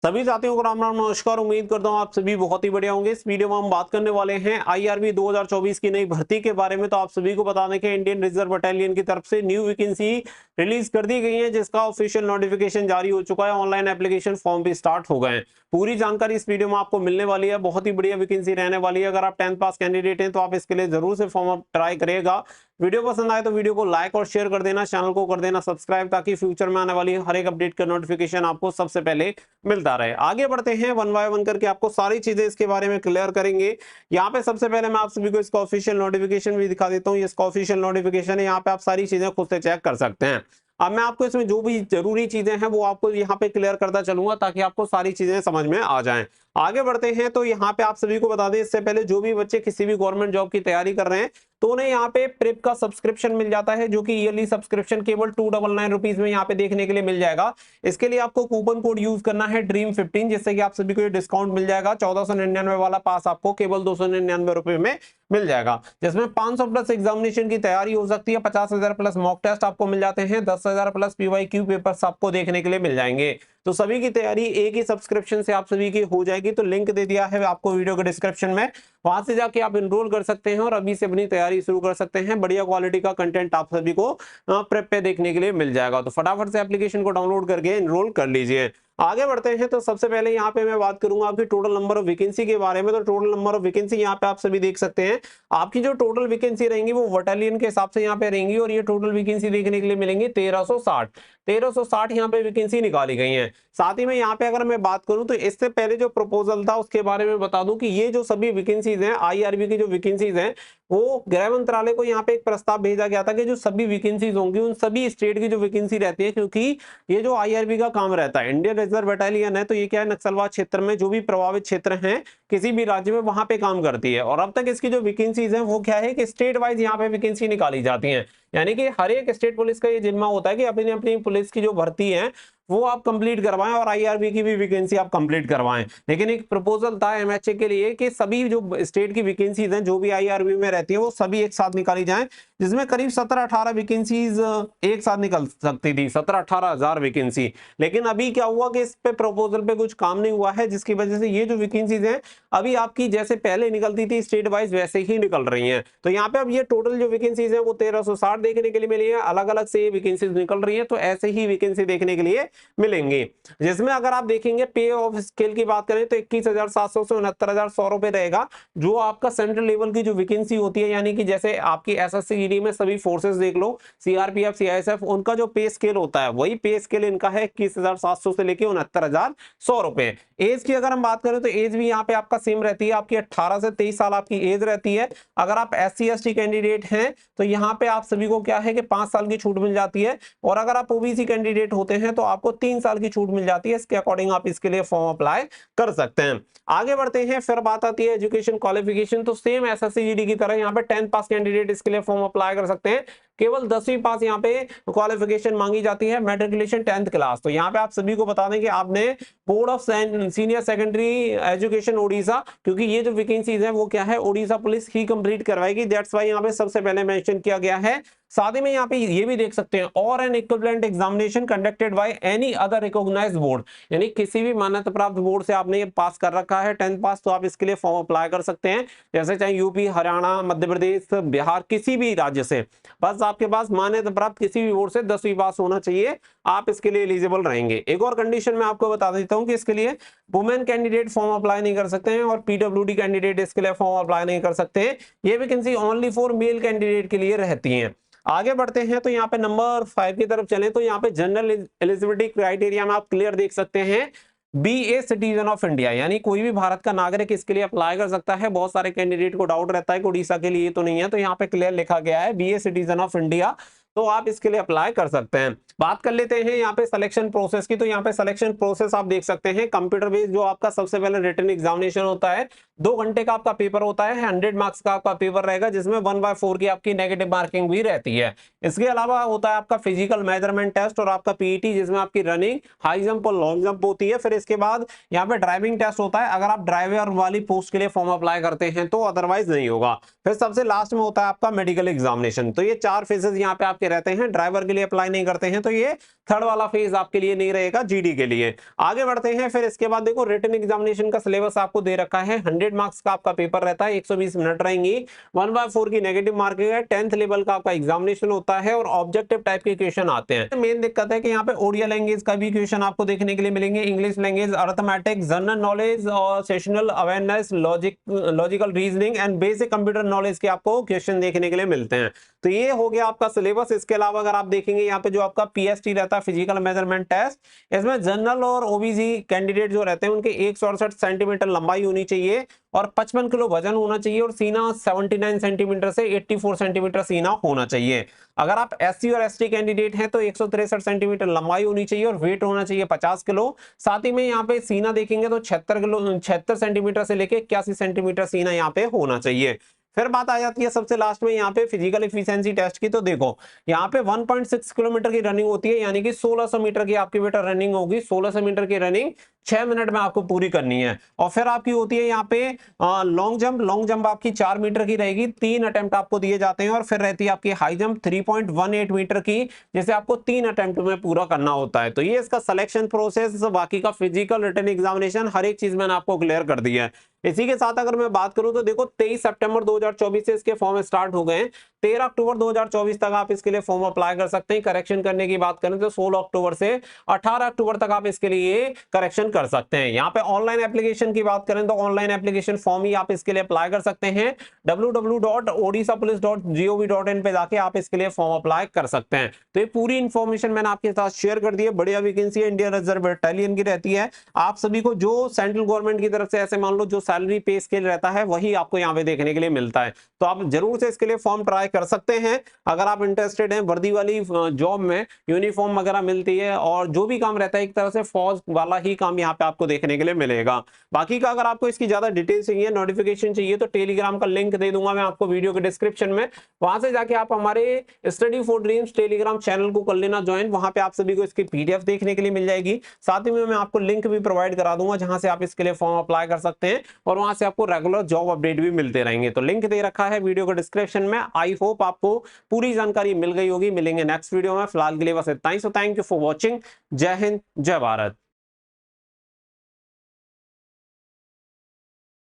सभी साथियों को राम राम नमस्कार। उम्मीद करता हूं आप सभी बहुत ही बढ़िया होंगे। इस वीडियो में हम बात करने वाले हैं आईआरबी 2024 की नई भर्ती के बारे में। तो आप सभी को बता दें कि इंडियन रिजर्व बटालियन की तरफ से न्यू वैकेंसी रिलीज कर दी गई है, जिसका ऑफिशियल नोटिफिकेशन जारी हो चुका है। ऑनलाइन एप्लीकेशन फॉर्म भी स्टार्ट हो गए हैं। पूरी जानकारी इस वीडियो में आपको मिलने वाली है। बहुत ही बढ़िया वैकेंसी रहने वाली है। अगर आप 10th पास कैंडिडेट हैं तो आप इसके लिए जरूर से फॉर्म अप ट्राई करिएगा। वीडियो पसंद आए तो वीडियो को लाइक और शेयर कर देना, चैनल को कर देना सब्सक्राइब, ताकि फ्यूचर में आने वाली हर एक अपडेट का नोटिफिकेशन आपको सबसे पहले मिलता रहे। आगे बढ़ते हैं, वन बाय वन करके आपको सारी चीजें इसके बारे में क्लियर करेंगे। यहाँ पे सबसे पहले मैं आप सभी को इसका ऑफिशियल नोटिफिकेशन भी दिखा देता हूँ। इसका ऑफिशियल नोटिफिकेशन है, यहाँ पे आप सारी चीजें खुद से चेक कर सकते हैं। अब मैं आपको इसमें जो भी जरूरी चीजें हैं वो आपको यहाँ पे क्लियर करता चलूंगा, ताकि आपको सारी चीजें समझ में आ जाएं। आगे बढ़ते हैं, तो यहाँ पे आप सभी को बता दें, इससे पहले जो भी बच्चे किसी भी गवर्नमेंट जॉब की तैयारी कर रहे हैं तो उन्हें यहाँ पे प्रेप का सब्सक्रिप्शन मिल जाता है, जो कि ईयरली सब्सक्रिप्शन केवल 299 रुपीज में यहाँ पे देखने के लिए मिल जाएगा। इसके लिए आपको कूपन कोड यूज करना है DREAM15, जिससे कि आप सभी को ये डिस्काउंट मिल जाएगा। 1499 वाला पास आपको केवल 299 रुपए में मिल जाएगा, जिसमें 500 प्लस एग्जामिनेशन की तैयारी हो सकती है। 50,000 प्लस मॉक टेस्ट आपको मिल जाते हैं। 10,000 प्लस PYQ पेपर्स आपको देखने के लिए मिल जाएंगे। तो सभी की तैयारी एक ही सब्सक्रिप्शन से आप सभी की हो जाएगी। तो लिंक दे दिया है आपको वीडियो के डिस्क्रिप्शन में, वहां से जाके आप एनरोल कर सकते हैं और अभी से अपनी तैयारी शुरू कर सकते हैं। बढ़िया क्वालिटी का कंटेंट आप सभी को प्रेप पे देखने के लिए मिल जाएगा। तो फटाफट से एप्लीकेशन को डाउनलोड करके एनरोल कर लीजिए। आगे बढ़ते हैं, तो सबसे पहले यहाँ पे मैं बात करूंगा आपकी टोटल नंबर ऑफ वैकेंसी के बारे में। तो टोटल नंबर ऑफ वैकेंसी यहाँ पे आप सभी देख सकते हैं। आपकी जो टोटल वैकेंसी रहेंगी वो बटालियन के हिसाब से यहाँ पे रहेंगी, और ये टोटल वैकेंसी देखने के लिए मिलेंगी 1360 यहाँ पे वैकेंसी निकाली गई है। साथ ही में यहाँ पे अगर मैं बात करूं तो इससे पहले जो प्रपोजल था उसके बारे में बता दूं कि ये जो सभी वैकेंसीज हैं, आईआरबी की जो वैकेंसीज हैं, वो गृह मंत्रालय को यहाँ पे एक प्रस्ताव भेजा गया था कि जो सभी वैकेंसीज होंगी उन सभी स्टेट की जो वैकेंसी रहती है, क्योंकि ये जो आईआरबी का काम रहता है, इंडियन रिजर्व बटालियन है, तो ये क्या है, नक्सलवाद क्षेत्र में जो भी प्रभावित क्षेत्र हैं किसी भी राज्य में वहां पे काम करती है। और अब तक इसकी जो वैकेंसीज हैं वो क्या है कि स्टेट वाइज यहाँ पे वैकेंसी निकाली जाती है। यानी कि हर एक स्टेट पुलिस का ये जिम्मा होता है कि अपनी अपनी पुलिस की जो भर्ती है वो आप कंप्लीट करवाएं, और आईआरबी की भी वैकेंसी आप कंप्लीट करवाएं। लेकिन एक प्रपोजल था एमएचए के लिए कि सभी जो स्टेट की वैकेंसीज हैं जो भी आईआरबी में रहती है वो सभी एक साथ निकाली जाएं, जिसमें करीब 17-18 वैकेंसीज एक साथ निकल सकती थी, 17-18 हजार वैकेंसी। लेकिन अभी क्या हुआ कि इस पे प्रपोजल पे कुछ काम नहीं हुआ है, जिसकी वजह से ये जो वैकेंसीज हैं अभी आपकी जैसे पहले निकलती थी स्टेट वाइज वैसे ही निकल रही हैं। तो यहाँ पे अब ये टोटल जो वैकेंसीज है वो 1360 देखने के लिए मिली है। अलग अलग से ये वैकेंसीज निकल रही है, तो ऐसे ही वैकेंसी देखने के लिए मिलेंगे। जिसमें अगर आप देखेंगे पे ऑफ स्केल की बात करें तो 21,700 से 69,100 रुपए रहेगा, जो आपका सेंट्रल लेवल की जो वैकेंसी होती है। यानी कि जैसे आपकी एसएससी जीडी में सभी फोर्सेस देख लो, सीआरपीएफ सीआईएसएफ, उनका जो पे स्केल होता है वही पे स्केल इनका है 21,700 से लेके 69,100 रुपए। एज की अगर हम बात करें तो एज भी यहाँ पे आपका सेम रहती है, आपकी 18 से 23 साल आपकी एज रहती है। अगर आप SC ST कैंडिडेट हैं तो यहाँ पे आप सभी को क्या है कि 5 साल की छूट मिल जाती है, और अगर आप ओबीसी कैंडिडेट होते हैं तो आपको 3 साल की छूट मिल जाती है। इसके अकॉर्डिंग आप इसके लिए फॉर्म अप्लाई कर सकते हैं। आगे बढ़ते हैं, फिर बात आती है एजुकेशन क्वालिफिकेशन। तो सेम एसएससी जीडी की तरह यहाँ पे 10th पास कैंडिडेट इसके लिए फॉर्म अप्लाई कर सकते हैं। केवल 10वीं पास यहाँ पे क्वालिफिकेशन मांगी जाती है, मैट्रिकुलेशन 10th क्लास। तो यहाँ पे आप सभी को बता दें कि आपने board of senior secondary education Odisha, क्योंकि ये जो वैकेंसीज है वो क्या है ओडिशा पुलिस ही कंप्लीट करवाएगी, दैट्स व्हाई यहाँ पे सबसे पहले मेंशन किया गया है। साथ ही में यहाँ पे ये भी देख सकते हैं, और an equivalent examination conducted by any other recognised board, यानी किसी भी मान्यता प्राप्त बोर्ड से आपने ये पास कर रखा है 10th पास, तो आप इसके लिए फॉर्म अप्लाई कर सकते हैं। जैसे चाहे यूपी, हरियाणा, मध्य प्रदेश, बिहार, किसी भी राज्य से, बस आपके पास मान्यता प्राप्त किसी भी बोर्ड से 10वीं पास होना चाहिए, आप इसके लिए एलिजिबल रहेंगे। एक और कंडीशन मैं आपको बता देता हूं कि इसके लिए वुमेन कैंडिडेट फॉर्म अप्लाई नहीं कर सकते हैं, और पीडब्ल्यूडी कैंडिडेट इसके लिए फॉर्म अप्लाई नहीं कर सकते हैं। ये vacancy only for male candidate के लिए रहती है। आगे बढ़ते हैं, तो यहाँ पे नंबर 5 की तरफ चलें, तो यहाँ पे जनरल एलिजिबिलिटी क्राइटेरिया में आप क्लियर देख सकते हैं, be a citizen of India, यानी कोई भी भारत का नागरिक इसके लिए अप्लाई कर सकता है। बहुत सारे कैंडिडेट को डाउट रहता है कि उड़ीसा के लिए तो नहीं है, तो यहाँ पे क्लियर लिखा गया है be a citizen of India, तो आप इसके लिए अप्लाई कर सकते हैं। बात कर लेते हैं यहाँ पे सिलेक्शन प्रोसेस की। तो यहाँ पे सिलेक्शन प्रोसेस आप देख सकते हैं, कंप्यूटर बेस्ड जो आपका सबसे पहले रिटन एग्जामिनेशन होता है, 2 घंटे का आपका पेपर होता है, 100 मार्क्स का आपका पेपर रहेगा, जिसमें 1/4 की आपकी नेगेटिव मार्किंग भी रहती है। इसके अलावा होता है आपका फिजिकल मेजरमेंट टेस्ट और आपका पीईटी, जिसमें आपकी रनिंग, हाई जंप और लॉन्ग जंप होती है। फिर इसके बाद यहाँ पे ड्राइविंग टेस्ट होता है, अगर आप ड्राइवर वाली पोस्ट के लिए फॉर्म अप्लाई करते हैं तो, अदरवाइज नहीं होगा। फिर सबसे लास्ट में होता है आपका मेडिकल एग्जामिनेशन। तो ये 4 फेजेस यहाँ पे आप आपके रहते हैं, ड्राइवर के लिए अप्लाई नहीं करते हैं, तो ये थर्ड वाला फेज आपके लिए नहीं रहेगा जीडी के लिए। आगे बढ़ते हैं। फिर इसके बाद देखो रिटन एग्जामिनेशन का सिलेबस आपको दे रखा है। 100 मार्क्स का आपका पेपर रहता है, 120 मिनट रहेंगी, 1/4 की नेगेटिव मार्किंग है, 10th लेवल का आपका एग्जामिनेशन होता है और ऑब्जेक्टिव टाइप के क्वेश्चन आते हैं। मेन दिक्कत है कि यहाँ पे ओडिया लैंग्वेज का भी क्वेश्चन आपको देखने के लिए मिलेंगे, English language, arithmetic, general knowledge और sessional awareness, logical reasoning and basic computer knowledge के आपको क्वेश्चन देखने के लिए मिलते हैं। तो ये हो गया आपका सिलेबस। इसके अलावा अगर आप देखेंगे यहाँ पे जो आपका पीएसटी रहता है, फिजिकल मेजरमेंट टेस्ट, इसमें जनरल और ओबीसी कैंडिडेट जो रहते हैं उनके 168 सेंटीमीटर लंबाई होनी चाहिए और 55 किलो वजन होना चाहिए और सीना 79 सेंटीमीटर से 84 सेंटीमीटर सीना होना चाहिए। अगर आप एससी और एसटी कैंडिडेट हैं तो 163 सेंटीमीटर लंबाई होनी चाहिए और वेट होना चाहिए 50 किलो। साथ ही में यहाँ पे सीना देखेंगे तो 76 सेंटीमीटर से लेके 81 सेंटीमीटर सीना यहाँ पे होना चाहिए। फिर बात आ जाती है सबसे लास्ट में यहाँ पे फिजिकल एफिशिएंसी टेस्ट की। तो देखो यहाँ पे 1.6 किलोमीटर की रनिंग होती है, यानी कि 1600 मीटर की आपकी बेटा रनिंग होगी। 1600 मीटर की रनिंग 6 मिनट में आपको पूरी करनी है। और फिर आपकी होती है यहाँ पे लॉन्ग जंप आपकी 4 मीटर की रहेगी, 3 अटेम्प्ट आपको दिए जाते हैं। और फिर रहती है आपकी हाई जंप 3.18 मीटर की, जिसे आपको 3 अटेम्प्ट में पूरा करना होता है। तो ये इसका सिलेक्शन प्रोसेस, बाकी का फिजिकल रिटन एग्जामिनेशन हर एक चीज मैंने आपको क्लियर कर दिया है। इसी के साथ अगर मैं बात करूं तो देखो 23 सितंबर 2024 से इसके फॉर्म स्टार्ट हो गए हैं। 13 अक्टूबर 2024 तक आप इसके लिए फॉर्म अप्लाई कर सकते हैं। करेक्शन करने की बात करें तो 16 अक्टूबर से 18 अक्टूबर तक आप इसके लिए करेक्शन कर सकते हैं। यहाँ पे ऑनलाइन एप्लीकेशन की बात करें तो ऑनलाइन एप्लीकेशन फॉर्म ही आप इसके लिए अप्लाई कर सकते हैं। www.odishapolice.gov.in पे जाके आप इसके लिए फॉर्म अप्लाई कर सकते हैं। तो ये पूरी इंफॉर्मेशन मैंने आपके साथ शेयर कर दी है। बढ़िया वैकेंसी है, इंडियन रिजर्व बटालियन की रहती है। आप सभी को जो सेंट्रल गवर्नमेंट की तरफ से ऐसे मान लो जो सैलरी पे स्केल रहता है वही आपको यहाँ पे देखने के लिए मिलता है। तो आप जरूर से इसके लिए फॉर्म ट्राई कर सकते हैं अगर आप इंटरेस्टेड हैं। वर्दी वाली जॉब में यूनिफॉर्म वगैरह मिलती है और जो भी काम रहता है एक तरह से फौज वाला ही काम यहाँ पे आपको देखने के लिए मिलेगा। बाकी का अगर आपको इसकी ज्यादा डिटेल चाहिए, नोटिफिकेशन चाहिए, तो टेलीग्राम का लिंक दे दूंगा मैं आपको वीडियो के डिस्क्रिप्शन में। वहां से जाके आप हमारे study for dreams Telegram channel को कर लेना ज्वाइन। वहां पे आप सभी को इसकी पीडीएफ देखने के लिए मिल जाएगी। साथ ही में मैं आपको लिंक भी प्रोवाइड करा दूंगा जहां से आप इसके लिए फॉर्म अप्लाई कर सकते हैं और वहां से आपको रेगुलर जॉब अपडेट भी मिलते रहेंगे। तो लिंक दे रखा है वीडियो के डिस्क्रिप्शन में। आई होप आपको पूरी जानकारी मिल गई होगी। मिलेंगे नेक्स्ट वीडियो में। फिलहाल के लिए बस इतना ही। So thank you for watching. जय हिंद, जय भारत।